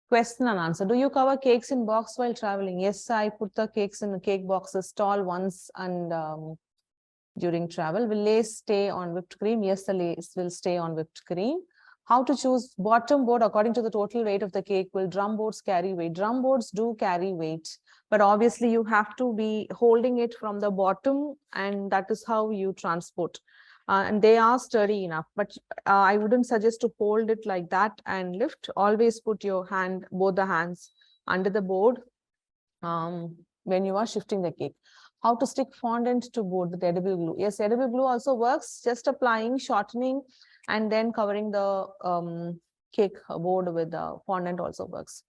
Question and answer. Do you cover cakes in box while traveling? Yes, I put the cakes in the cake boxes stall once and during travel. Will lace stay on whipped cream? Yes, the lace will stay on whipped cream. How to choose bottom board according to the total weight of the cake? Will drum boards carry weight? Drum boards do carry weight, but obviously you have to be holding it from the bottom, and that is how you transport. And they are sturdy enough, but I wouldn't suggest to hold it like that and lift. Always put your hand, both the hands, under the board when you are shifting the cake. How to stick fondant to board with edible glue? Yes, edible glue also works. Just applying, shortening, and then covering the cake board with the fondant also works.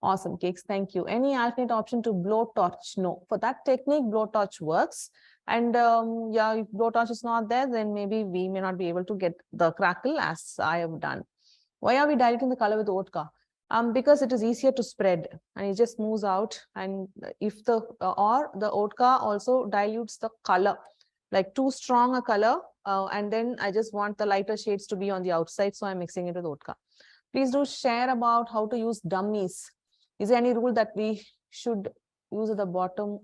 Awesome cakes, thank you. Any alternate option to blowtorch? No. For that technique, blowtorch works. And yeah, if blowtorch is not there, then maybe we may not be able to get the crackle as I have done. Why are we diluting the color with vodka? Because it is easier to spread and it just moves out. And if the or the vodka also dilutes the color, like too strong a color, and then I just want the lighter shades to be on the outside, so I'm mixing it with vodka. Please do share about how to use dummies. Is there any rule that we should use at the bottom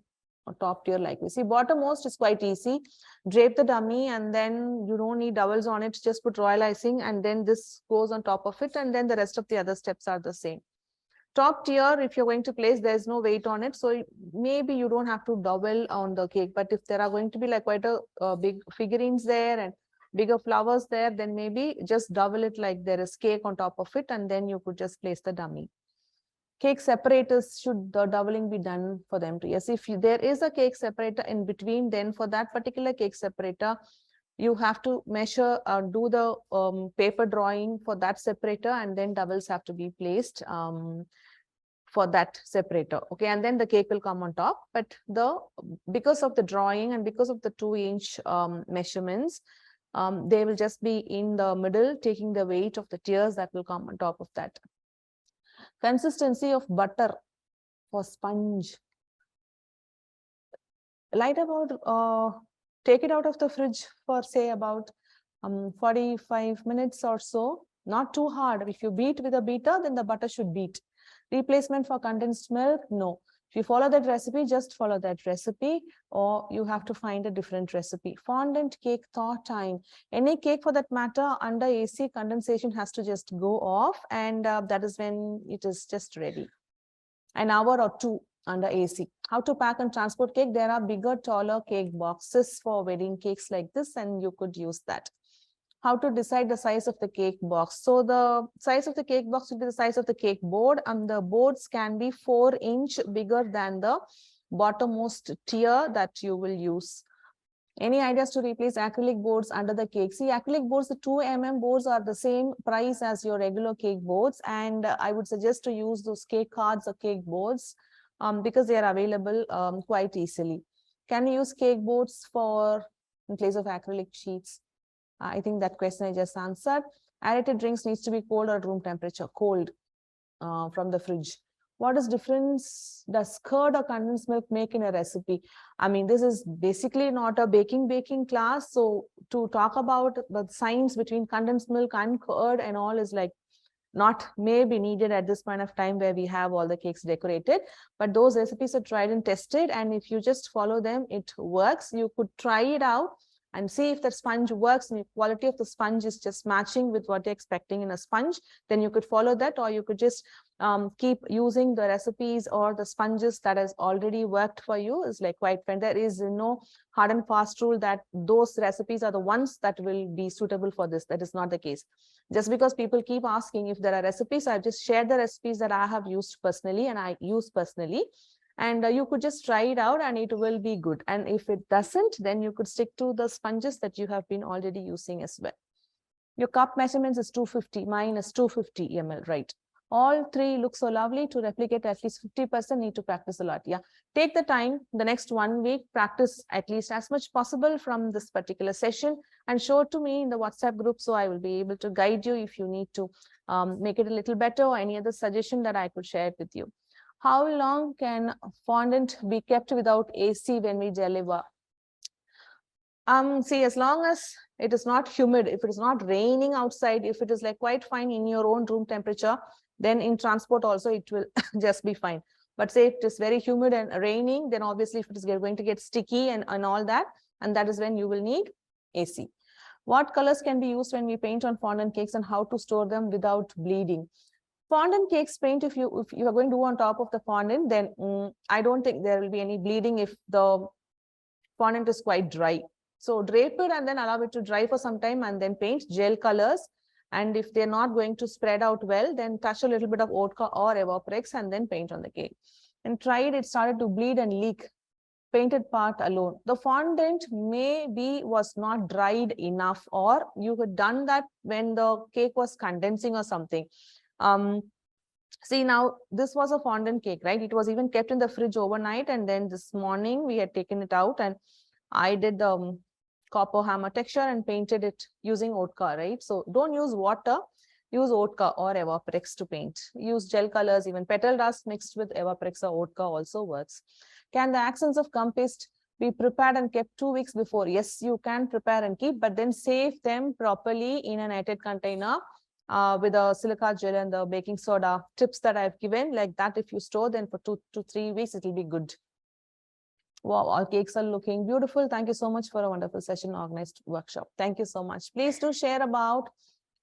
or top tier like we see? Bottommost is quite easy. Drape the dummy and then you don't need doubles on it. Just put royal icing and then this goes on top of it, and then the rest of the other steps are the same. Top tier, if you're going to place, there's no weight on it, so maybe you don't have to double on the cake. But if there are going to be like quite a big figurines there and bigger flowers there, then maybe just double it like there is cake on top of it, and then you could just place the dummy. Cake separators, should the doubling be done for them too? Yes, if there is a cake separator in between, then for that particular cake separator, you have to measure, do the paper drawing for that separator, and then doubles have to be placed for that separator. Okay, and then the cake will come on top. But because of the drawing and because of the 2-inch measurements, they will just be in the middle, taking the weight of the tiers that will come on top of that. Consistency of butter for sponge. Light about, take it out of the fridge for say about 45 minutes or so. Not too hard. If you beat with a beater, then the butter should beat. Replacement for condensed milk? No. If you follow that recipe, just follow that recipe, or you have to find a different recipe. Fondant cake thaw time. Any cake for that matter, under AC, condensation has to just go off, and that is when it is just ready. An hour or two under AC. How to pack and transport cake? There are bigger, taller cake boxes for wedding cakes like this, and you could use that. How to decide the size of the cake box? So the size of the cake box will be the size of the cake board, and the boards can be 4-inch bigger than the bottommost tier that you will use. Any ideas to replace acrylic boards under the cake? See, acrylic boards, the 2mm boards are the same price as your regular cake boards, and I would suggest to use those cake cards or cake boards because they are available quite easily. Can you use cake boards in place of acrylic sheets? I think that question I just answered. Aerated drinks needs to be cold or room temperature? Cold from the fridge. What is difference does curd or condensed milk make in a recipe? I mean, this is basically not a baking class. So to talk about the science between condensed milk and curd and all is like not maybe needed at this point of time where we have all the cakes decorated. But those recipes are tried and tested. And if you just follow them, it works. You could try it out and see if the sponge works and the quality of the sponge is just matching with what you're expecting in a sponge, then you could follow that, or you could just keep using the recipes or the sponges that has already worked for you. Is like quite fine. There is no hard and fast rule that those recipes are the ones that will be suitable for this. That is not the case. Just because people keep asking if there are recipes, I've just shared the recipes that I have used personally and I use personally. And you could just try it out and it will be good. And if it doesn't, then you could stick to the sponges that you have been already using as well. Your cup measurements is 250, mine is 250 ml, right? All three look so lovely. To replicate at least 50%, need to practice a lot. Yeah, take the time, the next 1 week, practice at least as much possible from this particular session and show it to me in the WhatsApp group. So I will be able to guide you if you need to make it a little better or any other suggestion that I could share it with you. How long can fondant be kept without AC when we deliver? See, as long as it is not humid, if it is not raining outside, if it is like quite fine in your own room temperature, then in transport also it will just be fine. But say if it is very humid and raining, then obviously if it is going to get sticky and all that, and that is when you will need AC. What colors can be used when we paint on fondant cakes, and how to store them without bleeding? Fondant cakes paint, if you are going to do on top of the fondant, then I don't think there will be any bleeding if the fondant is quite dry. So drape it and then allow it to dry for some time and then paint gel colors. And if they're not going to spread out well, then touch a little bit of vodka or Evaporex and then paint on the cake. And tried, it started to bleed and leak. Painted part alone. The fondant maybe was not dried enough, or you had done that when the cake was condensing or something. See, now this was a fondant cake, right? It was even kept in the fridge overnight, and then this morning we had taken it out and I did the copper hammer texture and painted it using vodka, right? So don't use water, use vodka or Evaporex to paint. Use gel colors, even petal dust mixed with Evaporex or vodka also works. Can the accents of gum paste be prepared and kept 2 weeks before? Yes, you can prepare and keep, but then save them properly in an airtight container with a silica gel and the baking soda tips that I've given. Like that, if you store them for 2 to 3 weeks, it will be good. Wow, our cakes are looking beautiful. Thank you so much for a wonderful session, organized workshop. Thank you so much. Please do share about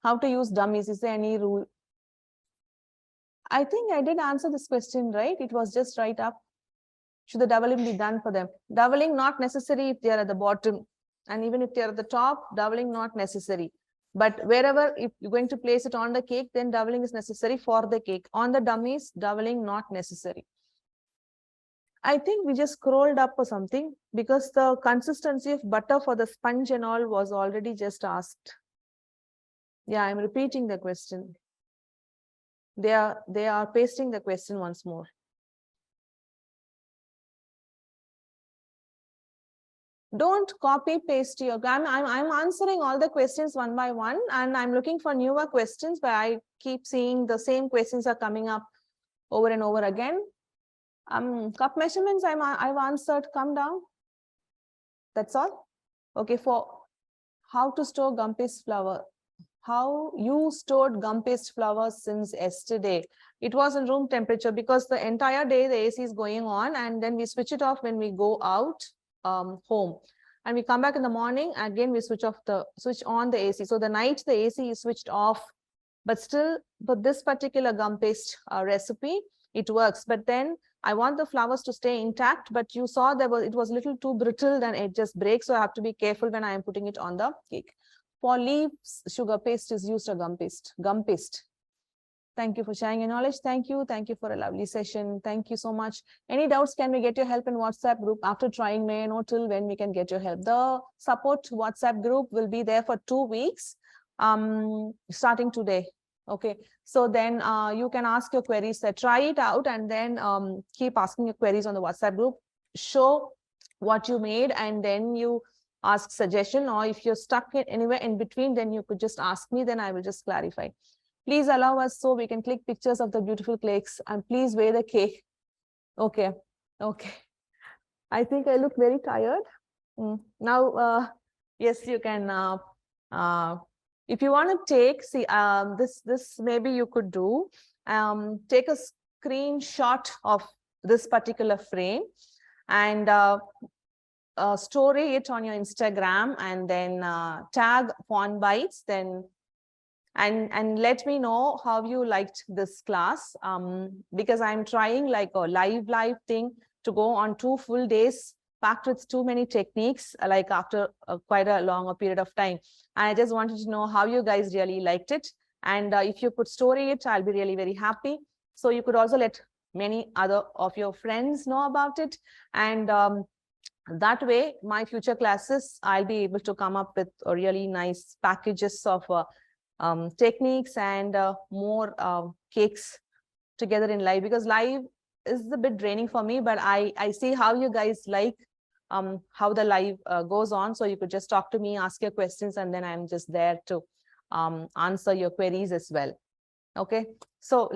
how to use dummies. Is there any rule? I think I did answer this question, right? It was just right up. Should the doubling be done for them? Doubling not necessary if they are at the bottom. And even if they are at the top, doubling not necessary. But wherever, if you're going to place it on the cake, then doubling is necessary for the cake. On the dummies, doubling not necessary. I think we just scrolled up or something, because the consistency of butter for the sponge and all was already just asked. Yeah, I'm repeating the question. They are pasting the question once more. Don't copy paste your. I'm answering all the questions one by one, and I'm looking for newer questions, but I keep seeing the same questions are coming up over and over again. Cup measurements I've answered. Come down. That's all. Okay, for how to store gum paste flour. How you stored gum paste flour since yesterday? It was in room temperature because the entire day the AC is going on, and then we switch it off when we go out home, and we come back in the morning again. We switch on the AC. So the night the AC is switched off, but still for this particular gum paste recipe it works. But then I want the flours to stay intact, but you saw it was a little too brittle, then it just breaks. So I have to be careful when I am putting it on the cake. For leaves, sugar paste is used a gum paste. Gum paste. Thank you for sharing your knowledge. Thank you. Thank you for a lovely session. Thank you so much. Any doubts? Can we get your help in WhatsApp group? After trying, may I know till when we can get your help? The support WhatsApp group will be there for 2 weeks, starting today. Okay, so then you can ask your queries there. Try it out and then keep asking your queries on the WhatsApp group. Show what you made and then you ask suggestion, or if you're stuck anywhere in between, then you could just ask me, then I will just clarify. Please allow us so we can click pictures of the beautiful cakes, and please weigh the cake. Okay, okay. I think I look very tired. Now, yes, you can. If you want to take, see, this maybe you could do. Take a screenshot of this particular frame and story it on your Instagram, and then tag Fondbites, then and let me know how you liked this class, because I'm trying like a live thing to go on 2 full days packed with too many techniques, like after quite a long period of time. And I just wanted to know how you guys really liked it, and if you could story it, I'll be really very happy. So you could also let many other of your friends know about it, and that way my future classes I'll be able to come up with a really nice packages of techniques and more cakes together in live, because live is a bit draining for me, but I see how you guys like how the live goes on. So you could just talk to me, ask your questions, and then I'm just there to answer your queries as well. Okay, so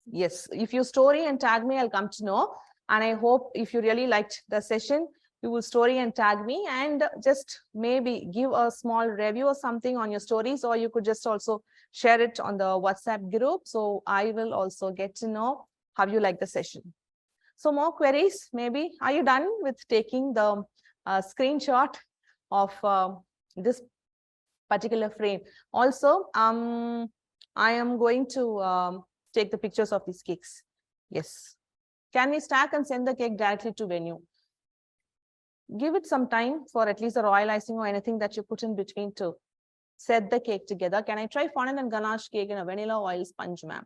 yes, if you story and tag me, I'll come to know. And I hope if you really liked the session, you will story and tag me, and just maybe give a small review or something on your stories, or you could just also share it on the WhatsApp group. So I will also get to know how you like the session. So more queries, maybe. Are you done with taking the screenshot of this particular frame? Also, I am going to take the pictures of these cakes. Yes. Can we stack and send the cake directly to venue? Give it some time for at least the royal icing or anything that you put in between to set the cake together. Can I try fondant and ganache cake in a vanilla oil sponge, ma'am?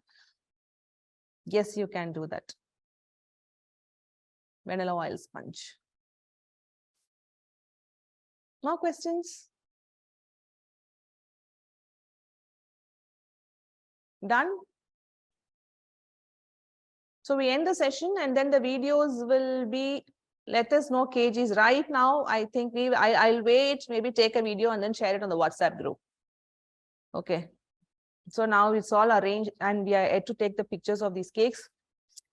Yes, you can do that. Vanilla oil sponge. More questions? Done? So we end the session, and then the videos will be, let us know kgs right now. I think I'll wait, maybe take a video and then share it on the WhatsApp group. Okay. So now it's all arranged, and we are yet to take the pictures of these cakes.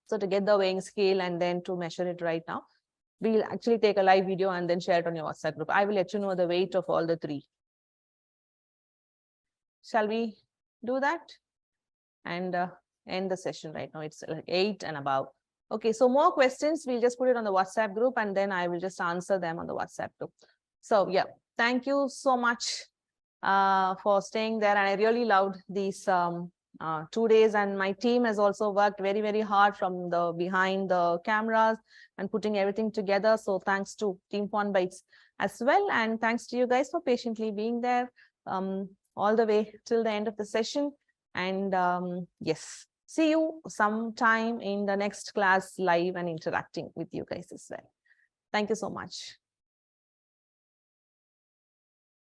So to get the weighing scale and then to measure it right now, we'll actually take a live video and then share it on your WhatsApp group. I will let you know the weight of all the three. Shall we do that? And end the session right now. It's like 8 and above. Okay, so more questions, we'll just put it on the WhatsApp group, and then I will just answer them on the WhatsApp group. So yeah, thank you so much for staying there. And I really loved these 2 days, and my team has also worked very, very hard from the behind the cameras and putting everything together. So thanks to Team Fondbites as well. And thanks to you guys for patiently being there all the way till the end of the session. And yes, see you sometime in the next class live and interacting with you guys as well. Thank you so much.